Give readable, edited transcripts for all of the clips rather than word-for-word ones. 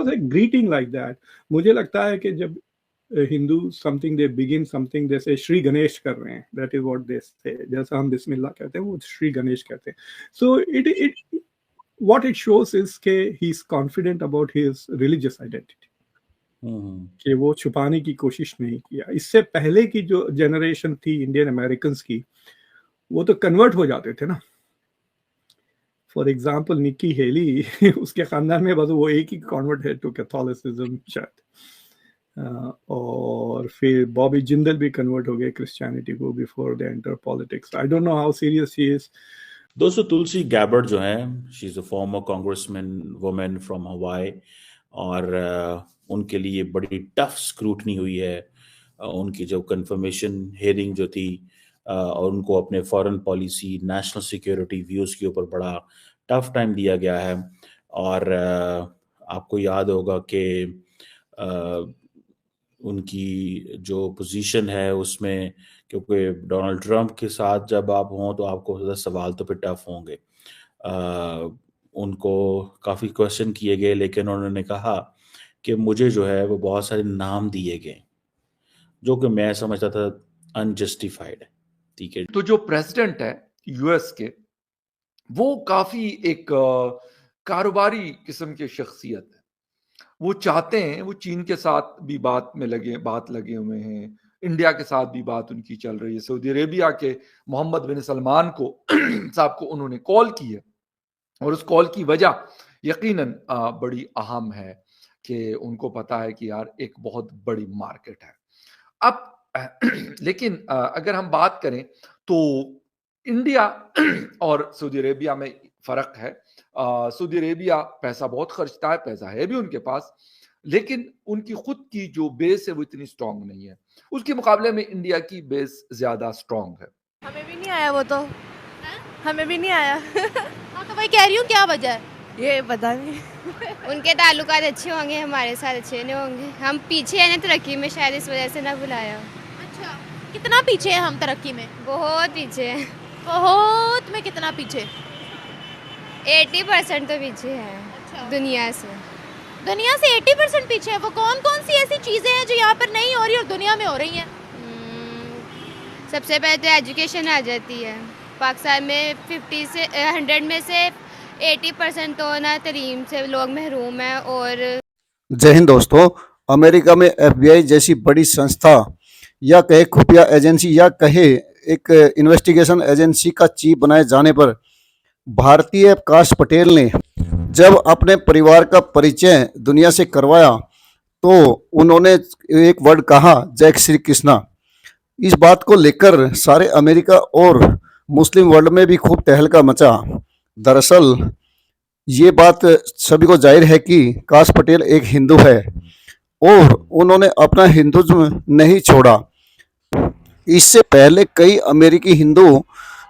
was a greeting like that. मुझे लगता है कि जब Hindu something they begin something जैसे श्री गणेश कर रहे हैं, दैट इज व्हाट दे से, जैसा हम बिस्मिल्लाह कहते हैं वो श्री गणेश कहते हैं. So it what it shows is कि he is confident about his religious identity. कि वो छुपाने की कोशिश नहीं किया. इससे पहले की जो जनरेशन थी इंडियन अमेरिकन की, वो तो कन्वर्ट हो जाते थे ना. फॉर एग्जाम्पल निक्की हेली उसके खानदान में बस वो एक ही कन्वर्ट है टू कैथोलिसिज्म शायद, और फिर बॉबी जिंदल भी कन्वर्ट हो गए क्रिश्चियनिटी को before they enter politics. I don't know how serious he is. दोस्तों, तुलसी गैबर्ड जो है, she is a former congressman women from हवाई, और उनके लिए बड़ी टफ स्क्रूटनी हुई है. उनकी जो कंफर्मेशन हियरिंग जो थी, और उनको अपने foreign policy, national security views के ऊपर बड़ा टफ टाइम दिया गया है. और आपको याद होगा कि उनकी जो पोजीशन है उसमें, क्योंकि डोनाल्ड ट्रंप के साथ जब आप हों तो आपको ज़्यादा सवाल तो फिर टफ होंगे. उनको काफ़ी क्वेश्चन किए गए, लेकिन उन्होंने कहा कि मुझे जो है वो बहुत सारे नाम दिए गए जो कि मैं समझता था अनजस्टिफाइड है. ठीक है, तो जो प्रेसिडेंट है यूएस के, वो काफी एक कारोबारी किस्म की शख्सियत है. वो चाहते हैं, वो चीन के साथ भी बात लगे हुए हैं, इंडिया के साथ भी बात उनकी चल रही है. सऊदी अरेबिया के मोहम्मद बिन सलमान को साहब को उन्होंने कॉल की है, और उस कॉल की वजह यकीनन बड़ी अहम है कि उनको पता है कि यार एक बहुत बड़ी मार्केट है. अब लेकिन अगर हम बात करें तो इंडिया और सऊदी अरेबिया में फर्क है. सऊदी अरेबिया पैसा बहुत खर्चता है, पैसा है भी उनके पास, लेकिन उनकी खुद की जो बेस है वो इतनी स्ट्रांग नहीं है. उसके मुकाबले में इंडिया की बेस ज्यादा स्ट्रांग है. हमें भी नहीं आया वो तो, हमें भी नहीं आया. हाँ तो वही कह रही हूँ, क्या वजह है ये पता नहीं. उनके ताल्लुकात अच्छे होंगे, हमारे साथ अच्छे नहीं होंगे. हम पीछे हैं ना तरक्की में, शायद इस वजह से ना बुलाया. अच्छा, कितना पीछे है हम तरक्की में? बहुत पीछे हैं. बहुत में कितना पीछे? 80% तो पीछे है. अच्छा. दुनिया से 80% पीछे है. वो कौन कौन सी ऐसी चीजें हैं जो यहाँ पर नहीं हो रही और दुनिया में हो रही हैं? सबसे पहले तो एजुकेशन आ जाती है. पाकिस्तान में 100 में से 80% तो ना तलीम से लोग महरूम हैं. और जय हिंद दोस्तों, अमेरिका में FBI जैसी बड़ी संस्था, या कहे खुफिया एजेंसी, या कहे एक इन्वेस्टिगेशन एजेंसी का चीफ बनाए जाने पर भारतीय काश पटेल ने जब अपने परिवार का परिचय दुनिया से करवाया तो उन्होंने एक वर्ड कहा, जय श्री कृष्णा. इस बात को लेकर सारे अमेरिका और मुस्लिम वर्ल्ड में भी खूब तहलका मचा. दरअसल ये बात सभी को जाहिर है कि काश पटेल एक हिंदू है और उन्होंने अपना हिंदुत्व नहीं छोड़ा. इससे पहले कई अमेरिकी हिंदू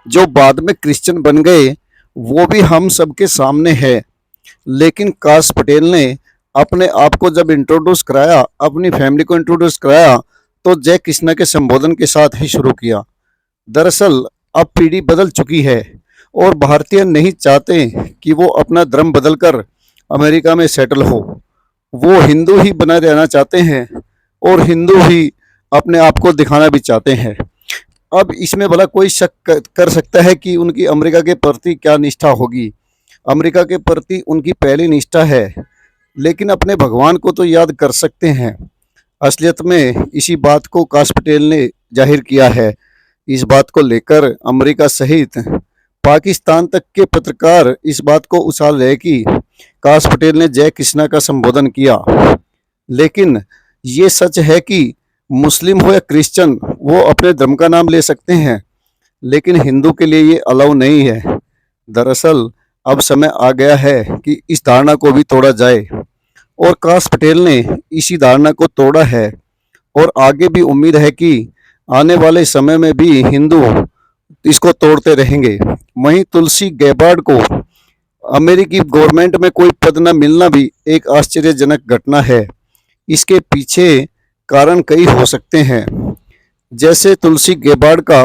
जो बाद में क्रिश्चियन बन गए वो भी हम सबके सामने है. लेकिन काश पटेल ने अपने आप को जब इंट्रोड्यूस कराया, अपनी फैमिली को इंट्रोड्यूस कराया, तो जय कृष्णा के संबोधन के साथ ही शुरू किया. दरअसल अब पीढ़ी बदल चुकी है और भारतीय नहीं चाहते कि वो अपना धर्म बदलकर अमेरिका में सेटल हो. वो हिंदू ही बना रहना चाहते हैं और हिंदू ही अपने आप को दिखाना भी चाहते हैं. अब इसमें भला कोई शक कर सकता है कि उनकी अमेरिका के प्रति क्या निष्ठा होगी? अमेरिका के प्रति उनकी पहली निष्ठा है, लेकिन अपने भगवान को तो याद कर सकते हैं. असलियत में इसी बात को काश पटेल ने जाहिर किया है. इस बात को लेकर अमेरिका सहित पाकिस्तान तक के पत्रकार इस बात को उछाल रहे कि काश पटेल ने जय कृष्णा का संबोधन किया. लेकिन ये सच है कि मुस्लिम हो या क्रिश्चियन वो अपने धर्म का नाम ले सकते हैं, लेकिन हिंदू के लिए ये अलाउ नहीं है. दरअसल अब समय आ गया है कि इस धारणा को भी तोड़ा जाए और काश पटेल ने इसी धारणा को तोड़ा है और आगे भी उम्मीद है कि आने वाले समय में भी हिंदू इसको तोड़ते रहेंगे. वहीं तुलसी गैबार्ड को अमेरिकी गवर्नमेंट में कोई पद न मिलना भी एक आश्चर्यजनक घटना है. इसके पीछे कारण कई हो सकते हैं, जैसे तुलसी गैबार्ड का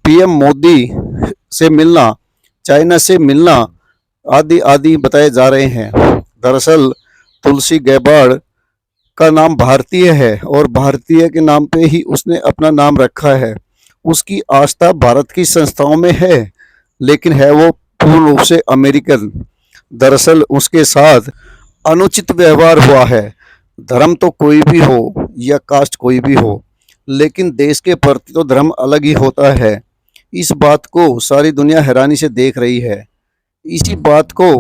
PM मोदी से मिलना, चाइना से मिलना आदि आदि बताए जा रहे हैं. दरअसल तुलसी गैबार्ड का नाम भारतीय है और भारतीय के नाम पे ही उसने अपना नाम रखा है। उसकी आस्था भारत की संस्थाओं में है, लेकिन है वो पूर्ण रूप से अमेरिकन। दरअसल उसके साथ अनुचित व्यवहार हुआ है। धर्म तो कोई भी हो या कास्ट कोई भी हो, लेकिन देश के प्रति तो धर्म अलग ही होता है। इस बात को सारी दुनिया हैरानी से देख रही है। इसी बात को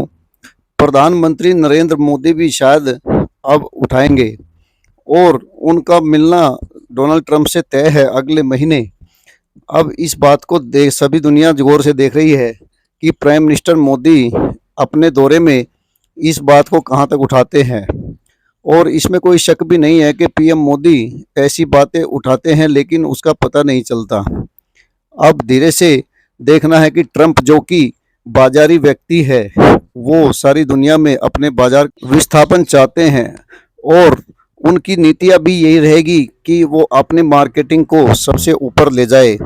प्रधानमंत्री नरेंद्र मोदी भी शायद अब उठाएंगे और उनका मिलना डोनाल्ड ट्रंप से तय है अगले महीने। अब इस बात को देख सभी दुनिया गौर से देख रही है कि प्राइम मिनिस्टर मोदी अपने दौरे में इस बात को कहां तक उठाते हैं। और इसमें कोई शक भी नहीं है कि पीएम मोदी ऐसी बातें उठाते हैं, लेकिन उसका पता नहीं चलता। अब धीरे से देखना है कि ट्रंप जो कि बाजारी व्यक्ति है, वो सारी दुनिया में अपने बाजार विस्थापन चाहते हैं और उनकी नीतियां भी यही रहेगी कि वो अपनी मार्केटिंग को सबसे ऊपर ले जाए।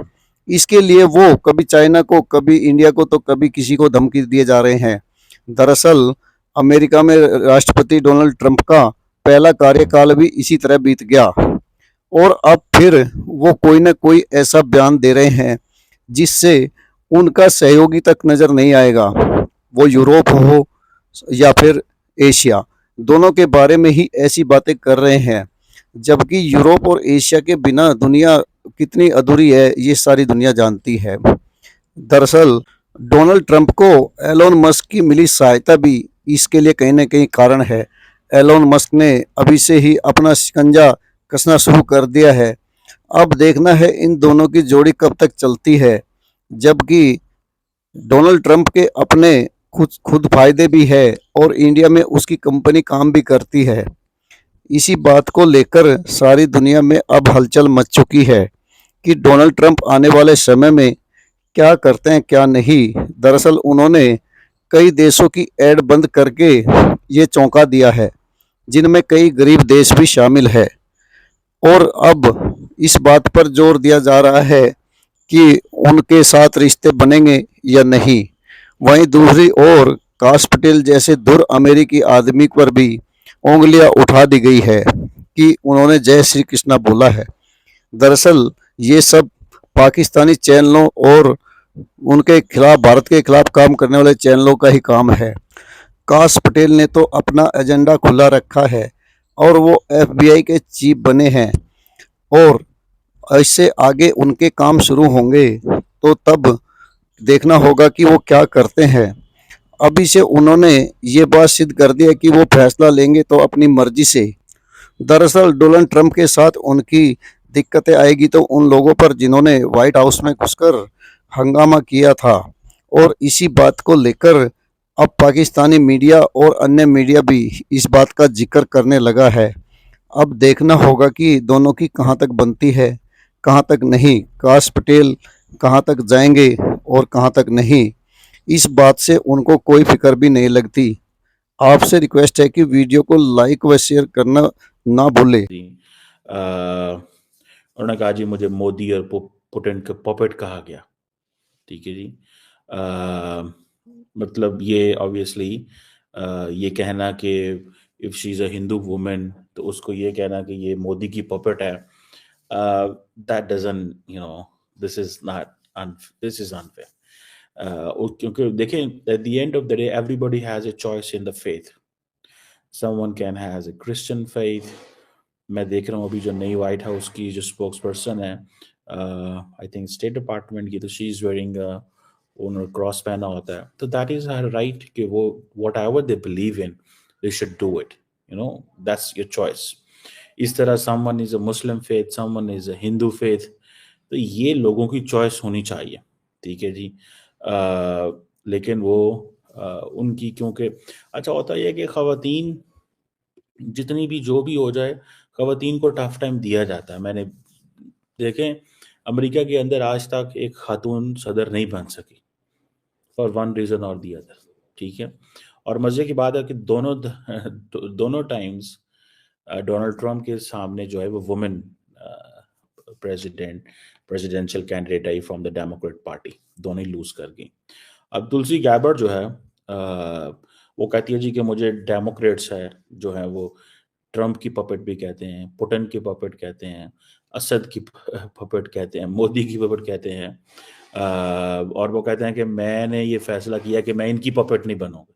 इसके लिए वो कभी चाइना को, कभी इंडिया को, तो कभी किसी को धमकी दिए जा रहे हैं। दरअसल अमेरिका में राष्ट्रपति डोनाल्ड ट्रंप का पहला कार्यकाल भी इसी तरह बीत गया और अब फिर वो कोई ना कोई ऐसा बयान दे रहे हैं जिससे उनका सहयोगी तक नजर नहीं आएगा, वो यूरोप हो या फिर एशिया, दोनों के बारे में ही ऐसी बातें कर रहे हैं। जबकि यूरोप और एशिया के बिना दुनिया कितनी अधूरी है ये सारी दुनिया जानती है। दरअसल डोनाल्ड ट्रंप को एलोन मस्क की मिली सहायता भी इसके लिए कहीं ना कहीं कारण है। एलोन मस्क ने अभी से ही अपना शिकंजा कसना शुरू कर दिया है। अब देखना है इन दोनों की जोड़ी कब तक चलती है, जबकि डोनाल्ड ट्रंप के अपने खुद फायदे भी है और इंडिया में उसकी कंपनी काम भी करती है। इसी बात को लेकर सारी दुनिया में अब हलचल मच चुकी है कि डोनाल्ड ट्रंप आने वाले समय में क्या करते हैं क्या नहीं। दरअसल उन्होंने कई देशों की ऐड बंद करके ये चौंका दिया है, जिनमें कई गरीब देश भी शामिल है। और अब इस बात पर जोर दिया जा रहा है कि उनके साथ रिश्ते बनेंगे या नहीं। वहीं दूसरी ओर काश पटेल जैसे धुर अमेरिकी आदमी पर भी उंगलियां उठा दी गई है कि उन्होंने जय श्री कृष्णा बोला है। दरअसल ये सब पाकिस्तानी चैनलों और उनके खिलाफ, भारत के खिलाफ काम करने वाले चैनलों का ही काम है। काश पटेल ने तो अपना एजेंडा खुला रखा है और वो एफबीआई के चीफ बने हैं और इससे आगे उनके काम शुरू होंगे तो तब देखना होगा कि वो क्या करते हैं। अभी से उन्होंने ये बात सिद्ध कर दी है कि वो फैसला लेंगे तो अपनी मर्जी से। दरअसल डोनाल्ड ट्रंप के साथ उनकी दिक्कतें आएगी तो उन लोगों पर जिन्होंने व्हाइट हाउस में घुसकर हंगामा किया था, और इसी बात को लेकर अब पाकिस्तानी मीडिया और अन्य मीडिया भी इस बात का जिक्र करने लगा है। अब देखना होगा कि दोनों की कहां तक बनती है, कहां तक नहीं। काश पटेल कहां तक जाएंगे और कहां तक नहीं, इस बात से उनको कोई फिक्र भी नहीं लगती। आपसे रिक्वेस्ट है कि वीडियो को लाइक व शेयर करना ना भूले। उन्होंने कहा जी मुझे मोदी और पुतिन का पपेट कहा गया। ठीक है जी। मतलब ये ऑब्वियसली ये कहना कि if she is a Hindu women तो उसको ये कहना कि ये मोदी की पपेट है, that doesn't this is unfair. क्योंकि देखें, at the end of the day everybody has a choice in the faith. Someone can has a Christian faith. मैं देख रहा हूँ अभी जो नई व्हाइट हाउस की जो स्पोक्स पर्सन है, आई थिंक स्टेट डिपार्टमेंट की, तो शी इज वेयरिंग उन्होंने क्रॉस पहना होता है, तो दैट इज हर राइट कि वो what ever they believe in they should do it, that's your choice. इस तरह someone is a Muslim faith, someone is a Hindu faith, तो ये लोगों की चॉइस होनी चाहिए। ठीक है जी। लेकिन वो उनकी, क्योंकि अच्छा होता है कि ख़वातीन जितनी भी जो भी हो जाए, ख़वातीन को टफ टाइम दिया जाता है। मैंने देखें अमेरिका के अंदर आज तक एक खातून सदर नहीं बन सकी फॉर वन रीज़न और दी अदर। ठीक है। और मज़े की बात है कि दोनों टाइम्स डोनाल्ड ट्रंप के सामने जो है वो women presidential candidate I from the Democrat party, दोनों ही लूज कर गई। अब तुलसी गैबर्ड जो है वो कहती है जी कि मुझे डेमोक्रेट्स है जो है वो ट्रम्प की पपेट भी कहते हैं, पुतिन की पपेट कहते हैं, असद की पपेट कहते हैं, मोदी की पपेट कहते हैं, और वो कहते हैं कि मैंने ये फैसला किया कि मैं इनकी पपेट नहीं बनूंगा।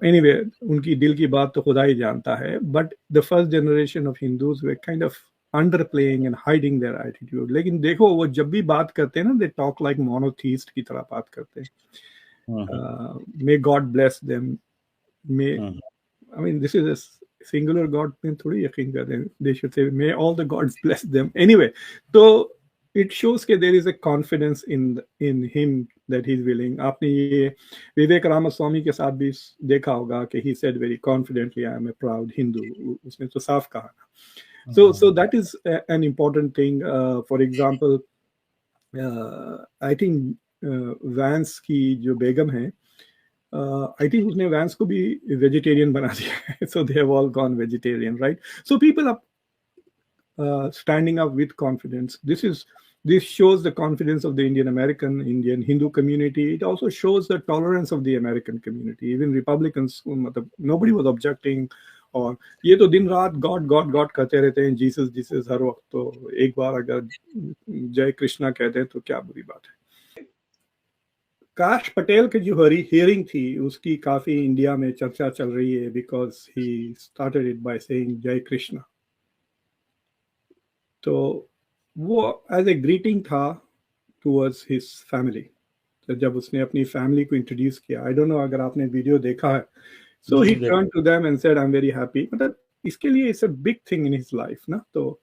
एनीवे उनकी दिल की बात तो खुदा ही जानता है, but the first generation of Hindus way kind of under playing and hiding their attitude. लेकिन देखो वो जब भी बात करते हैं ना, दे टॉक लाइक मोनोथीस्ट की तरह बात करते हैं। May God bless them, may I mean, this is a singular God में थोड़ी यकीन करते हैं। They should say, may all the gods bless them. Anyway, तो it shows कि there is a confidence in him that he's willing. आपने ये विवेक रामास्वामी के साथ भी देखा होगा कि he said very confidently, I am a proud Hindu. उसने तो साफ कहा ना। So that is an important thing. For example, I think Vance की जो बेगम है, I think उसने वैंस को भी वेजिटेरियन बना दिया है, so they have all gone vegetarian, right? So people are standing up with confidence. This shows the confidence of the Indian Hindu community. It also shows the tolerance of the American community. Even Republicans, मतलब nobody was objecting. और ये तो दिन रात God God God कहते रहते हैं, Jesus Jesus हर वक्त, तो एक बार अगर जय कृष्णा कहते हैं तो क्या बुरी बात है। काश पटेल की जो हियरिंग थी उसकी काफी इंडिया में चर्चा चल रही है, because he started it by saying जय कृष्णा। तो वो एज ए ग्रीटिंग था टुवर्ड्स हिज फैमिली। तो जब उसने अपनी फैमिली को इंट्रोड्यूस किया, आई डोंट नो अगर आपने वीडियो देखा है, so he turn to them and said I am very happy. मतलब इसके लिए it's a big thing in his life ना। तो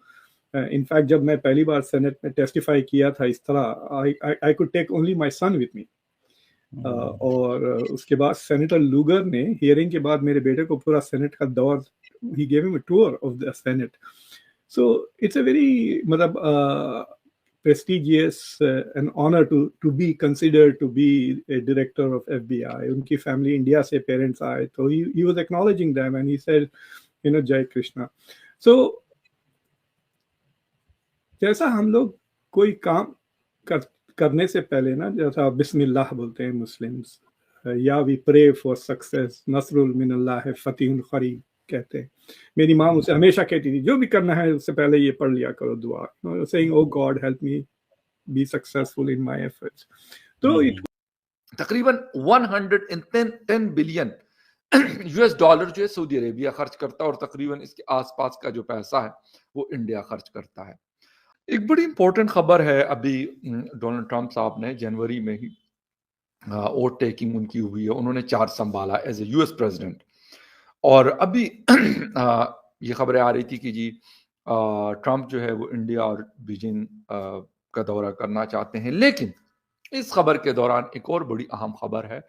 इनफैक्ट जब मैं पहली बार सेनेट में टेस्टिफाई किया था इस तरह, I could take only my son with me. और उसके बाद सेनेटर लूगर ने हियरिंग के बाद मेरे बेटे को पूरा सेनेट का दौर, he gave him a tour of the senate. So it's a very मतलब prestigious an honour to be considered to be a director of FBI। उनकी फैमिली इंडिया से पेरेंट्स आए, तो he was acknowledging them and he said you know Jai Krishna. सो जैसा हम लोग कोई काम करने से पहले ना, जैसा बिस्मिल्लाह बोलते हैं मुस्लिम्स, या वी प्रे फॉर सक्सेस, नसरुल मिनल्लाह है, फतीहुल करीब कहते हैं। मेरी माँ मुझसे हमेशा कहती थी जो भी करना है उससे पहले ये पढ़ लिया करो दुआ, saying oh God help me be successful in my efforts. तो तकरीबन 110 बिलियन US डॉलर जो है सऊदी अरेबिया खर्च करता है, और तकरीबन इसके आसपास का जो पैसा है वो इंडिया खर्च करता है। एक बड़ी इंपॉर्टेंट खबर है, अभी डोनाल्ड ट्रंप साहब ने जनवरी में ही वोट टेकिंग उनकी हुई है, उन्होंने चार्ज संभाला एज ए US प्रेसिडेंट। और अभी ये खबरें आ रही थी कि जी ट्रंप जो है वो इंडिया और बीजिंग का दौरा करना चाहते हैं। लेकिन इस खबर के दौरान एक और बड़ी अहम खबर है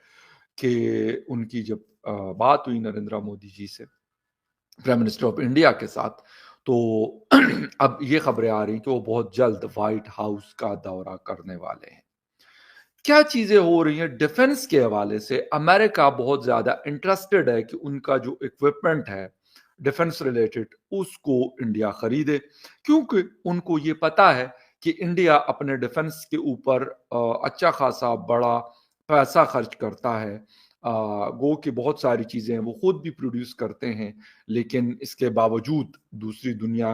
कि उनकी जब बात हुई नरेंद्र मोदी जी से, प्राइम मिनिस्टर ऑफ इंडिया के साथ, तो अब ये खबरें आ रही कि वो बहुत जल्द व्हाइट हाउस का दौरा करने वाले हैं। क्या चीजें हो रही हैं डिफेंस के हवाले से, अमेरिका बहुत ज्यादा इंटरेस्टेड है कि उनका जो इक्विपमेंट है डिफेंस रिलेटेड उसको इंडिया खरीदे, क्योंकि उनको ये पता है कि इंडिया अपने डिफेंस के ऊपर अच्छा खासा बड़ा पैसा खर्च करता है। गो कि बहुत सारी चीजें वो खुद भी प्रोड्यूस करते हैं, लेकिन इसके बावजूद दूसरी दुनिया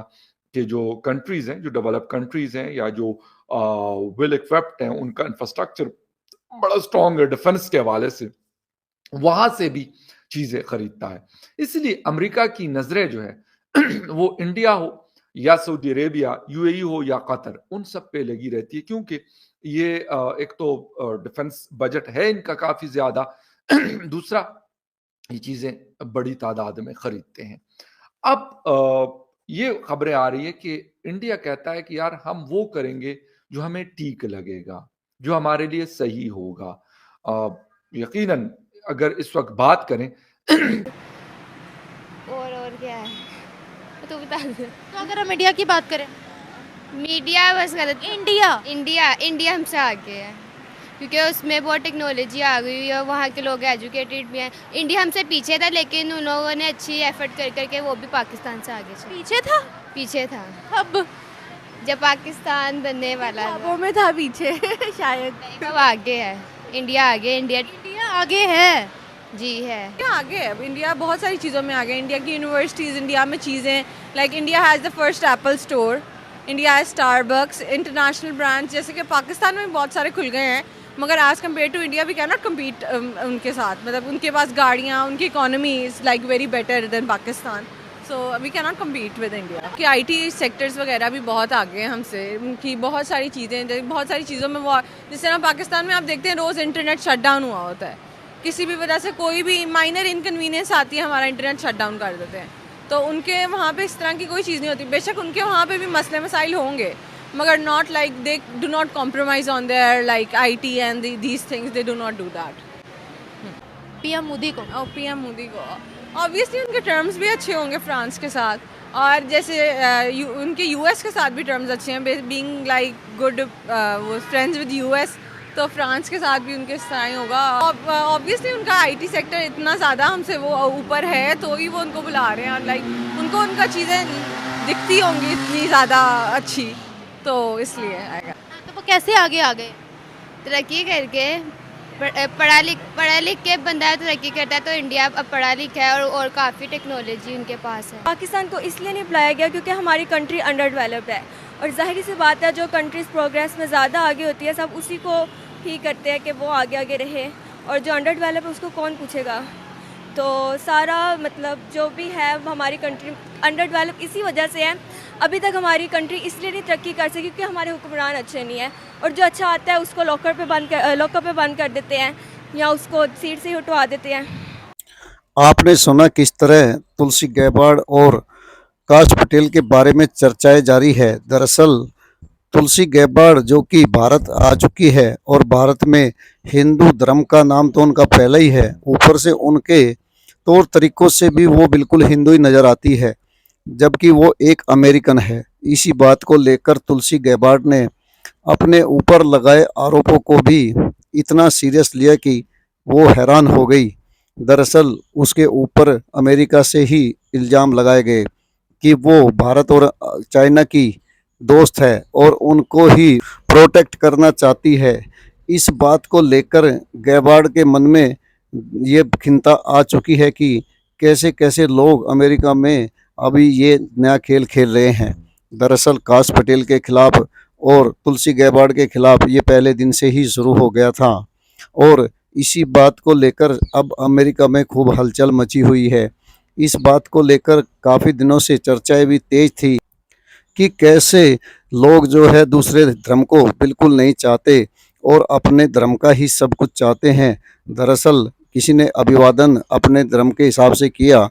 के जो कंट्रीज हैं, जो डेवलप कंट्रीज हैं या जो वेल इक्विप्ड हैं, उनका इंफ्रास्ट्रक्चर बड़ा स्ट्रॉन्ग है डिफेंस के हवाले से, वहां से भी चीजें खरीदता है। इसलिए अमेरिका की नजरें जो है वो इंडिया हो या सऊदी अरेबिया, UAE हो या कतर, उन सब पे लगी रहती है, क्योंकि ये एक तो डिफेंस बजट है इनका काफी ज्यादा, दूसरा ये चीजें बड़ी तादाद में खरीदते हैं। अब ये खबरें आ रही है कि इंडिया कहता है कि यार हम वो करेंगे जो हमें ठीक लगेगा, जो हमारे लिए सही होगा। यकीनन अगर इस वक्त बात करें और क्या है तो बता दो। तो अगर हम मीडिया की बात करें, मीडिया बस गलत, इंडिया हमसे आगे है, क्योंकि उसमें बहुत टेक्नोलॉजी आ गई है, वहाँ के लोग एजुकेटेड भी हैं। इंडिया हमसे पीछे था, लेकिन उन लोगों ने अच्छी एफर्ट कर करके वो भी पाकिस्तान से आगे चले। पीछे था अब जब पाकिस्तान बनने वाला वो में था पीछे शायद। अब आगे है, इंडिया आगे। इंडिया इंडिया आगे है। जी है। इंडिया आगे है, अब इंडिया बहुत सारी चीज़ों में आगे है। इंडिया की यूनिवर्सिटीज़, इंडिया में चीज़ें like India has the first Apple store, India has Starbucks, international brands जैसे कि पाकिस्तान में बहुत सारे खुल गए हैं, मगर as compare to India we can not compete उनके साथ। मतलब उनके पास गाड़ियाँ, उनकी economy is like very better than Pakistan, so we can not compete with India. कि IT सेक्टर्स वगैरह भी बहुत आगे हैं हमसे, उनकी बहुत सारी चीज़ें, बहुत सारी चीज़ों में वो, जिस तरह पाकिस्तान में आप देखते हैं रोज़ इंटरनेट शट डाउन हुआ होता है, किसी भी वजह से कोई भी माइनर इनकन्वीनियंस आती है हमारा इंटरनेट शट डाउन कर देते हैं। तो उनके वहाँ पे इस तरह की कोई चीज़ नहीं होती। बेशक उनके वहाँ पे भी मसले मसाइल होंगे, मगर not like they do not compromise on their like IT and these things, they do not do that. PM Modi को। और PM मोदी को ऑब्वियसली उनके टर्म्स भी अच्छे होंगे फ्रांस के साथ, और जैसे उनके US के साथ भी टर्म्स अच्छे हैं, बीइंग लाइक गुड वो फ्रेंड्स विद US, तो फ्रांस के साथ भी उनके इस तरह ही होगा। ऑब्वियसली उनका IT सेक्टर इतना ज़्यादा हमसे वो ऊपर है, तो ही वो उनको बुला रहे हैं, और लाइक उनको उनका चीज़ें दिखती होंगी इतनी ज़्यादा अच्छी, तो इसलिए आएगा। तो वो कैसे आगे आ गए? तरक्की करके, पढ़ा लिख के बंदा तरक्की करता है, तो इंडिया अब पढ़ा लिखा है और काफ़ी टेक्नोलॉजी उनके पास है। पाकिस्तान को इसलिए नहीं बुलाया गया क्योंकि हमारी कंट्री अंडर डेवलप्ड है, और जाहिर सी बात है जो कंट्रीज़ प्रोग्रेस में ज़्यादा आगे होती है सब उसी को ही करते हैं कि वो आगे आगे रहे, और जो अंडर डेवलप है उसको कौन पूछेगा। तो सारा मतलब जो भी है हमारी कंट्री अंडर डेवलप इसी वजह से है। अभी तक हमारी कंट्री इसलिए नहीं तरक्की कर सकी क्योंकि हमारे हुक्मरान अच्छे नहीं हैं, और जो अच्छा आता है उसको लॉकअप पे बंद कर देते हैं या उसको सीट से ही उठवा देते हैं। आपने सुना किस तरह तुलसी गैबार्ड और काश पटेल के बारे में चर्चाएं जारी है। दरअसल तुलसी गैबार्ड जो कि भारत आ चुकी है, और भारत में हिंदू धर्म का नाम तो उनका पहला ही है, ऊपर से उनके तौर तरीकों से भी वो बिल्कुल हिंदू ही नज़र आती है, जबकि वो एक अमेरिकन है। इसी बात को लेकर तुलसी गैबार्ड ने अपने ऊपर लगाए आरोपों को भी इतना सीरियस लिया कि वो हैरान हो गई। दरअसल उसके ऊपर अमेरिका से ही इल्ज़ाम लगाए गए कि वो भारत और चाइना की दोस्त है और उनको ही प्रोटेक्ट करना चाहती है। इस बात को लेकर गैबार्ड के मन में ये खिंता आ चुकी है कि कैसे कैसे लोग अमेरिका में अभी ये नया खेल खेल रहे हैं। दरअसल काश पटेल के खिलाफ और तुलसी गैबार्ड के खिलाफ ये पहले दिन से ही शुरू हो गया था, और इसी बात को लेकर अब अमेरिका में खूब हलचल मची हुई है। इस बात को लेकर काफ़ी दिनों से चर्चाएं भी तेज थी कि कैसे लोग जो है दूसरे धर्म को बिल्कुल नहीं चाहते और अपने धर्म का ही सब कुछ चाहते हैं। दरअसल किसी ने अभिवादन अपने धर्म के हिसाब से किया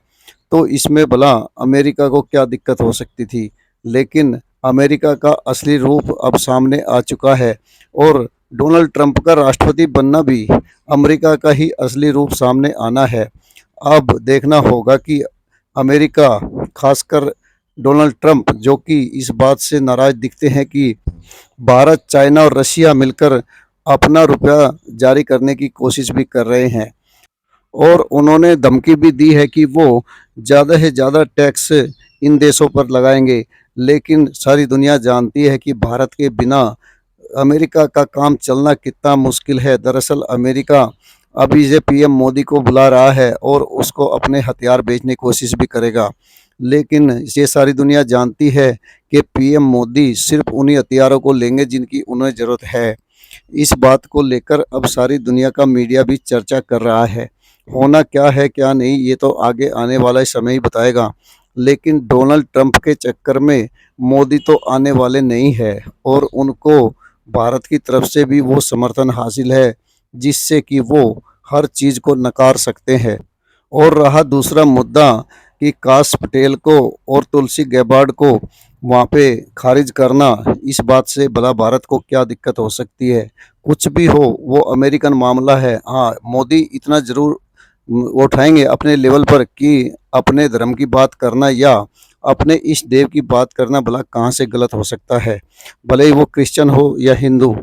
तो इसमें भला अमेरिका को क्या दिक्कत हो सकती थी, लेकिन अमेरिका का असली रूप अब सामने आ चुका है, और डोनाल्ड ट्रंप का राष्ट्रपति बनना भी अमेरिका का ही असली रूप सामने आना है। अब देखना होगा कि अमेरिका, खासकर डोनाल्ड ट्रंप, जो कि इस बात से नाराज दिखते हैं कि भारत, चाइना और रशिया मिलकर अपना रुपया जारी करने की कोशिश भी कर रहे हैं, और उन्होंने धमकी भी दी है कि वो ज़्यादा से ज़्यादा टैक्स इन देशों पर लगाएंगे। लेकिन सारी दुनिया जानती है कि भारत के बिना अमेरिका का काम चलना कितना मुश्किल है। दरअसल अमेरिका अभी से PM मोदी को बुला रहा है और उसको अपने हथियार बेचने की कोशिश भी करेगा, लेकिन ये सारी दुनिया जानती है कि PM मोदी सिर्फ उन्हीं हथियारों को लेंगे जिनकी उन्हें ज़रूरत है। इस बात को लेकर अब सारी दुनिया का मीडिया भी चर्चा कर रहा है। होना क्या है क्या नहीं ये तो आगे आने वाला समय ही बताएगा, लेकिन डोनाल्ड ट्रंप के चक्कर में मोदी तो आने वाले नहीं है, और उनको भारत की तरफ से भी वो समर्थन हासिल है जिससे कि वो हर चीज़ को नकार सकते हैं। और रहा दूसरा मुद्दा कि काश पटेल को और तुलसी गैबार्ड को वहाँ पे खारिज करना, इस बात से भला भारत को क्या दिक्कत हो सकती है। कुछ भी हो, वो अमेरिकन मामला है। हाँ, मोदी इतना ज़रूर उठाएंगे अपने लेवल पर कि अपने धर्म की बात करना या अपने इष्ट देव की बात करना भला कहाँ से गलत हो सकता है, भले ही वो क्रिश्चियन हो या हिंदू।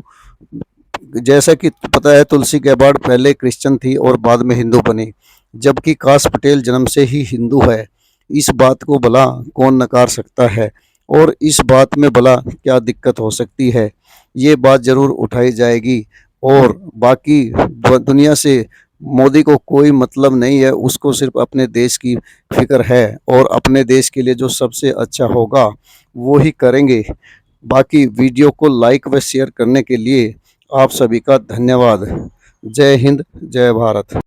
जैसा कि पता है तुलसी गैबार्ड पहले क्रिश्चियन थी और बाद में हिंदू बनी, जबकि काश पटेल जन्म से ही हिंदू है। इस बात को भला कौन नकार सकता है, और इस बात में भला क्या दिक्कत हो सकती है, ये बात ज़रूर उठाई जाएगी। और बाकी दुनिया से मोदी को कोई मतलब नहीं है, उसको सिर्फ अपने देश की फिक्र है और अपने देश के लिए जो सबसे अच्छा होगा वो ही करेंगे। बाकी वीडियो को लाइक व शेयर करने के लिए आप सभी का धन्यवाद। जय हिंद, जय भारत।